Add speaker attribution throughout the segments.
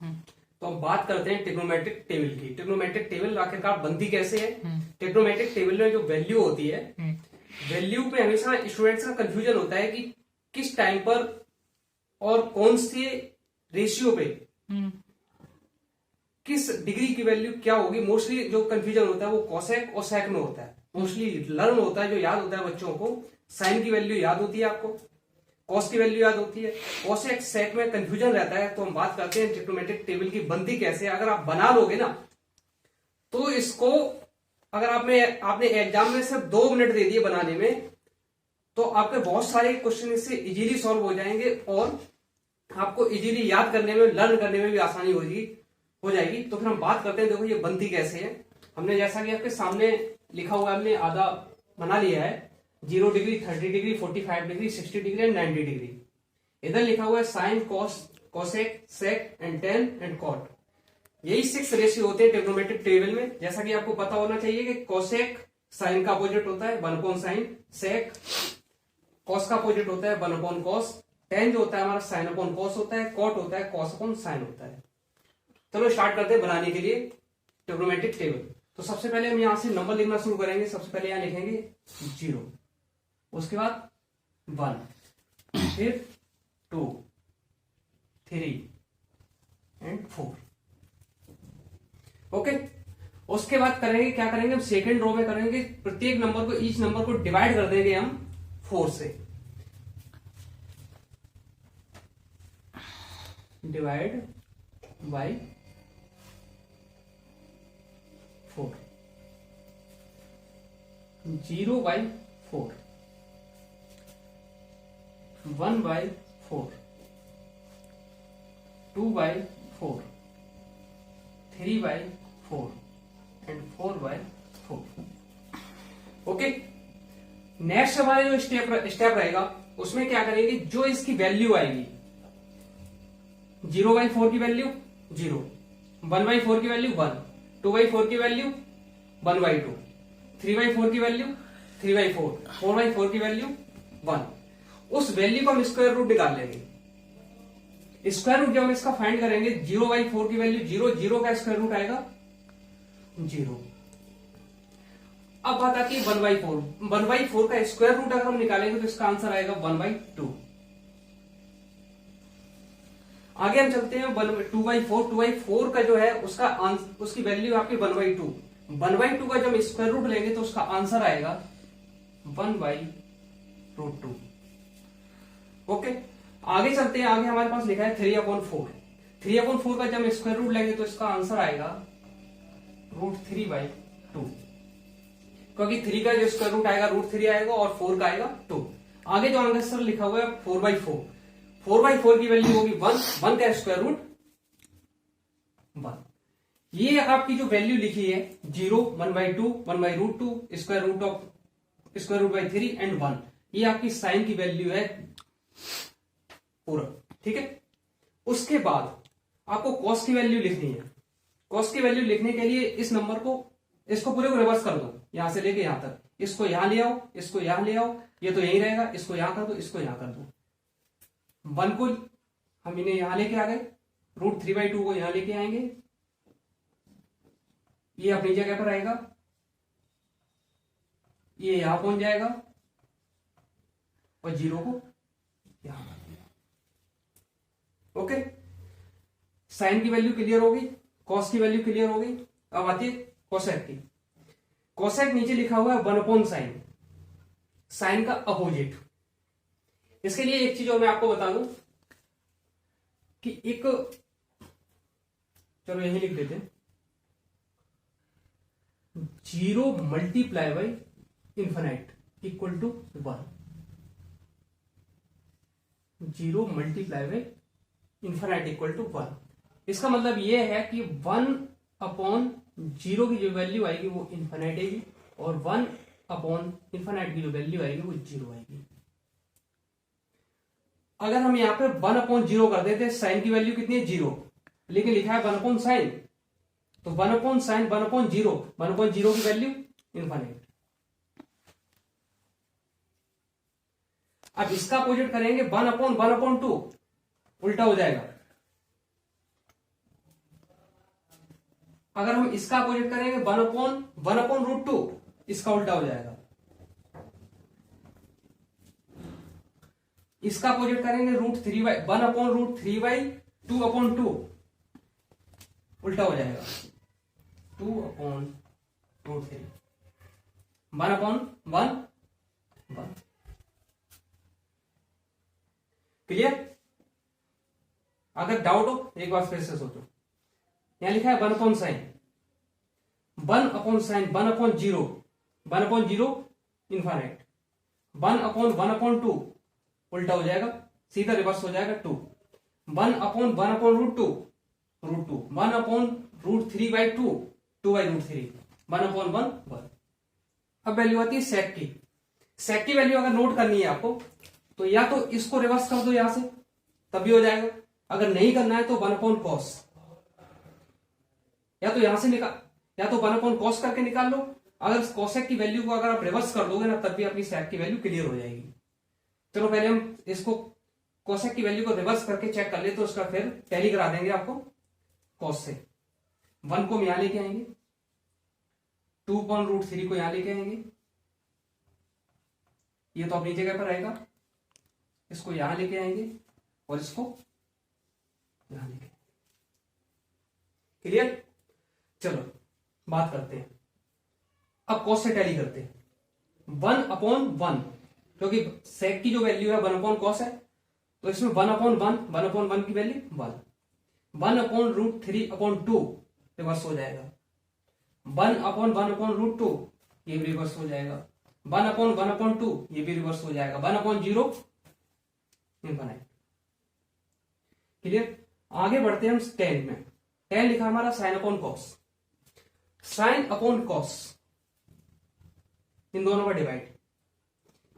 Speaker 1: तो हम बात करते हैं ट्रिग्नोमेट्रिक टेबल की। ट्रिग्नोमेट्रिक टेबल आखिरकार बनती कैसे है? ट्रिग्नोमेट्रिक टेबल में जो वैल्यू होती है, वैल्यू पे हमेशा स्टूडेंट्स का कंफ्यूजन होता है कि किस टाइम पर और कौन से रेशियो पे किस डिग्री की वैल्यू क्या होगी। मोस्टली जो कंफ्यूजन होता है वो कॉसेक और सेक में होता है। मोस्टली लर्न होता है, जो याद होता है बच्चों को, साइन की वैल्यू याद होती है, आपको कॉस की वैल्यू याद होती है। कॉसेक सेक में कंफ्यूजन रहता है। तो हम बात करते हैं ट्रिग्नोमेट्रिक टेबल की बनती कैसे। अगर आप बना लोगे ना तो इसको, अगर आपने एग्जाम में सिर्फ 2 मिनट दे दिए बनाने में, तो आपके बहुत सारे क्वेश्चन इससे इजीली सॉल्व हो जाएंगे और आपको इजीली याद करने में, लर्न करने में भी आसानी हो जाएगी। तो फिर हम बात करते हैं, देखो ये बनती कैसे है। हमने जैसा कि आपके सामने लिखा हुआ है, हमने आधा बना लिया है। 0 degree, 30 degree, 45 degree, 60 degree and 90 degree. इधर लिखा हुआ है sine, cos, cosec, sec and tan and cot. यही 6 रेशियो होते हैं ट्रिग्नोमेट्रिक टेबल में। जैसा कि आपको पता होना चाहिए कि कॉसेक साइन का अपोजिट होता है 1 अपॉन साइन, सेक कॉस का अपोजिट होता है 1 अपॉन कॉस, टेन जो होता है हमारा साइन अपॉन कॉस होता है, कॉट होता है कॉस अपॉन साइन होता है। चलो स्टार्ट करते हैं बनाने के लिए ट्रिग्नोमेट्रिक टेबल। तो सबसे पहले हम यहां से नंबर लिखना शुरू करेंगे। सबसे पहले यहां लिखेंगे 0, उसके बाद 1, फिर 2, 3 एंड 4। ओके, उसके बाद करेंगे क्या करेंगे, हम सेकेंड रो में करेंगे। प्रत्येक नंबर को, ईच नंबर को डिवाइड कर देंगे हम 4 से। Divide by 4, 0 by 4, 1 by 4, 2 by 4, 3 by 4 and 4 by 4। Okay, next हमारा जो स्टेप रहेगा उसमें क्या करेंगे, जो इसकी वैल्यू आएगी, 0 बाई 4 की वैल्यू 0, 1 बाई 4 की वैल्यू 1, 2 बाई 4 की वैल्यू 1 बाई 2, 3 बाई 4 की वैल्यू 3 बाई 4, 4 बाई 4 की वैल्यू 1। उस वैल्यू को हम स्क्वायर रूट निकाल लेंगे। स्क्वायर रूट जब हम इसका फाइंड करेंगे, 0 बाई 4 की वैल्यू 0, 0 का स्क्वायर रूट आएगा 0। अब बात आती है 1 बाई 4। 1 बाई 4 का स्क्वायर रूट अगर हम निकालेंगे तो इसका आंसर आएगा 1 बाई 2। आगे हम चलते हैं 2 बाई 4। 2 बाई 4 का जो है उसकी वैल्यू आपकी 1 बाई 2। 1 बाई 2 का जब स्क्वायर रूट लेंगे तो उसका आंसर आएगा 1 बाई रूट 2। ओके, आगे चलते हैं। आगे हमारे पास लिखा है 3 अपॉन 4। 3 अपॉन 4 का जब स्क्वायर रूट लेंगे तो इसका आंसर आएगा रूट 3 बाई 2, क्योंकि 3 का जो स्क्वायर रूट आएगा रूट 3 आएगा और 4 का आएगा 2। आगे जो आंसर लिखा हुआ है 4 बाई 4। 4 बाई 4 की वैल्यू होगी 1, 1 का स्क्वायर रूट 1। ये आपकी जो वैल्यू लिखी है 0, 1 by 2, 1 by root 2, square root by 3 and 1, ये आपकी साइन की वैल्यू है पूरा। ठीक है, उसके बाद आपको कॉस की वैल्यू लिखनी है। कॉस की वैल्यू लिखने के लिए इस नंबर को, इसको पूरे को रिवर्स कर दो, यहां से लेके यहां तक। इसको यहां ले आओ, इसको यहां ले आओ, ये तो यही रहेगा। इसको यहां कर दो, इसको यहां कर दो। 1 को हम इन्हें यहां लेके आ गए, रूट 3 बाई 2 को यहां लेके आएंगे, ये अपनी जगह पर आएगा, ये यहां पहुंच जाएगा और 0 को यहां कर दिया। ओके, साइन की वैल्यू क्लियर होगी, कॉस की वैल्यू क्लियर होगी। अब आती है कोसेक की। कोसेक नीचे लिखा हुआ है 1 अपॉन साइन, साइन का अपोजिट। इसके लिए एक चीज और मैं आपको बता दूं कि एक, चलो यही लिख देते हैं, 0 multiply by infinite equal to 1। 0 multiply by infinite equal to 1। इसका मतलब यह है कि 1 अपॉन 0 की जो वैल्यू आएगी वो इन्फिनाइट आएगी और 1 अपॉन इन्फिनाइट की जो वैल्यू आएगी वो 0 आएगी। अगर हम यहां पे 1 अपॉन 0 कर देते, साइन की वैल्यू कितनी है 0, लेकिन लिखा है 1 अपॉन साइन, तो 1 अपॉन साइन 1 अपॉन 0, 1 अपॉन 0 की वैल्यू इन्फिनाइट। अब इसका अपोजिट करेंगे 1 अपॉन 2, उल्टा हो जाएगा। अगर हम इसका अपोजिट करेंगे 1/√2, इसका उल्टा हो जाएगा। इसका अपोजिट करेंगे √3 1/√3/2/2, उल्टा हो जाएगा 2/√3 1/1 1। क्लियर? अगर डाउट हो एक बार फिर से सोचो। यहां लिखा है 1/sin 1/0 इनफाइनाइट 1/1/2 उल्टा हो जाएगा, सीधा रिवर्स हो जाएगा 2 1/1/√2 1/√3/2 2/√3 1/1 1। अब वैल्यू आती है सेक की। सेक की वैल्यू अगर नोट करनी है आपको तो या तो इसको रिवर्स कर दो यहां से, तभी हो जाएगा। अगर नहीं करना है तो 1/cos, या तो यहां से निकाल, या तो 1/cos करके निकाल लो। अगर कोसेक की वैल्यू को अगर आप रिवर्स कर दोगे ना, तब भी अपनी सेक की वैल्यू क्लियर हो जाएगी। चलो पहले हम इसको कोसेक की वैल्यू को रिवर्स करके चेक कर ले, तो उसका फिर टैली करा देंगे आपको। कॉस से 1 को हम यहां लेके आएंगे, 2/√3 को यहां लेके आएंगे, ये तो अपनी जगह पर रहेगा। इसको यहां लेके आएंगे और इसको यहां लेके। क्लियर? चलो बात करते हैं अब कॉस से टैली करते हैं। 1/1, क्योंकि सेक की जो वैल्यू है 1/cos है, तो इसमें 1/1 की वैल्यू 1 1/√3/2 रिवर्स हो जाएगा। 1/1/√2 ये भी रिवर्स हो जाएगा। 1/1/2 ये भी रिवर्स हो जाएगा। 1/0 इनफाइनाइट। क्लियर? आगे बढ़ते हैं हम tan में। tan लिखा हमारा sin/cos। sin/cos इन दोनों का डिवाइड।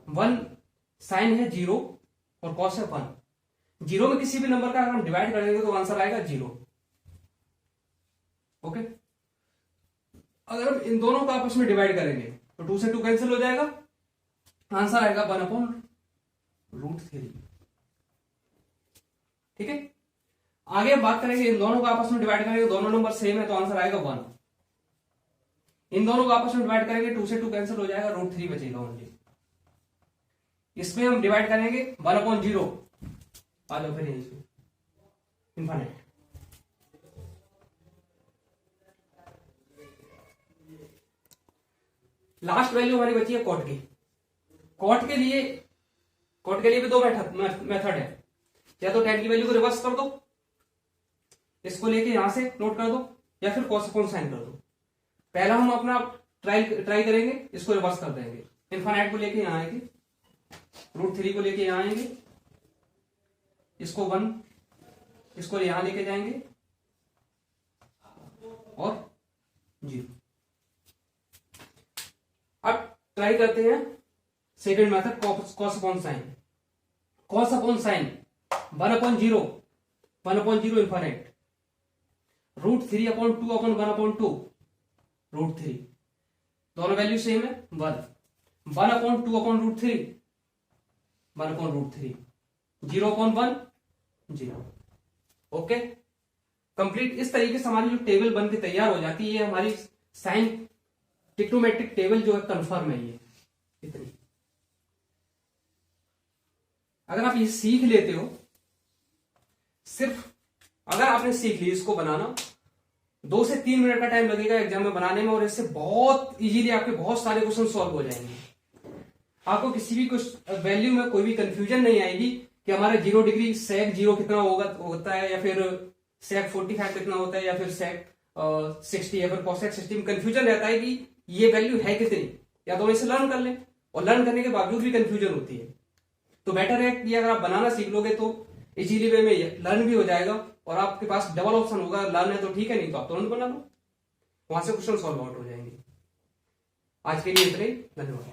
Speaker 1: 1 साइन है 0 और cos है 1। 0 में किसी भी नंबर का अगर हम डिवाइड कर देंगे तो आंसर आएगा 0। ओके? अगर हम इन दोनों का आपस में डिवाइड करेंगे तो 2 से 2 कैंसिल हो जाएगा, आंसर आएगा 1/√3। ठीक है? आगे बात करेंगे, इन दोनों को आपस में डिवाइड करेंगे, दोनों नंबर सेम है तो आंसर आएगा 1। इन दोनों को आपस में डिवाइड करेंगे 2 से 2 कैंसिल हो जाएगा, √3 बचेगा ओनली। इसमें हम डिवाइड करेंगे 1/0, आ जाओ फिर यहीं इनफाइनाइट। लास्ट वैल्यू हमारी बची है कॉट की। कॉट के लिए भी दो मेथड है। या तो tan की वैल्यू को रिवर्स कर दो, इसको लेके यहां से नोट कर दो, या फिर cos साइन कर दो। पहला हम अपना ट्राई करेंगे, इसको रिवर्स कर देंगे। इनफाइनाइट को लेके यहां आएंगे, √3 को लेके यहां आएंगे, इसको 1, इसको यहां लेके जाएंगे और 0। अब ट्राई करते हैं second method, cos sine. cos sine 1/0 infinite, √3/2/1/2 √3, दोनों वैल्यू सेम है 1 1/2/√3 1/√3 0/1 0। Okay, complete. इस तरीके से हमारी जो टेबल बन के तैयार हो जाती है, हमारी साइन ट्रिग्नोमेट्रिक टेबल जो है कंफर्म है। ये इतनी, अगर आप ये सीख लेते हो, सिर्फ अगर आपने सीख ली इसको बनाना, 2 से 3 मिनट का टाइम लगेगा एग्जाम में बनाने में, और इससे बहुत इजीली आपके बहुत सारे क्वेश्चन सॉल्व हो जाएंगे। आपको किसी भी वैल्यू में कोई भी कंफ्यूजन नहीं आएगी कि हमारा 0 डिग्री सेक 0 कितना होता है, या फिर सेक 45 कितना होता है, या फिर सेक 60, या फिर कोसेक 60 में कंफ्यूजन रहता है कि ये वैल्यू है कितनी। या तो इसे लर्न कर लें, और लर्न करने के बावजूद भी कंफ्यूजन होती है, तो बेटर है कि अगर आप बनाना सीख लोगे तो इजीली वे में लर्न भी हो जाएगा, और आपके पास डबल ऑप्शन होगा। लर्न है तो ठीक है, नहीं तो आप तुरंत बना लो, वहां से क्वेश्चन सॉल्व आउट हो जाएंगे। आज के लिए इतना ही, धन्यवाद।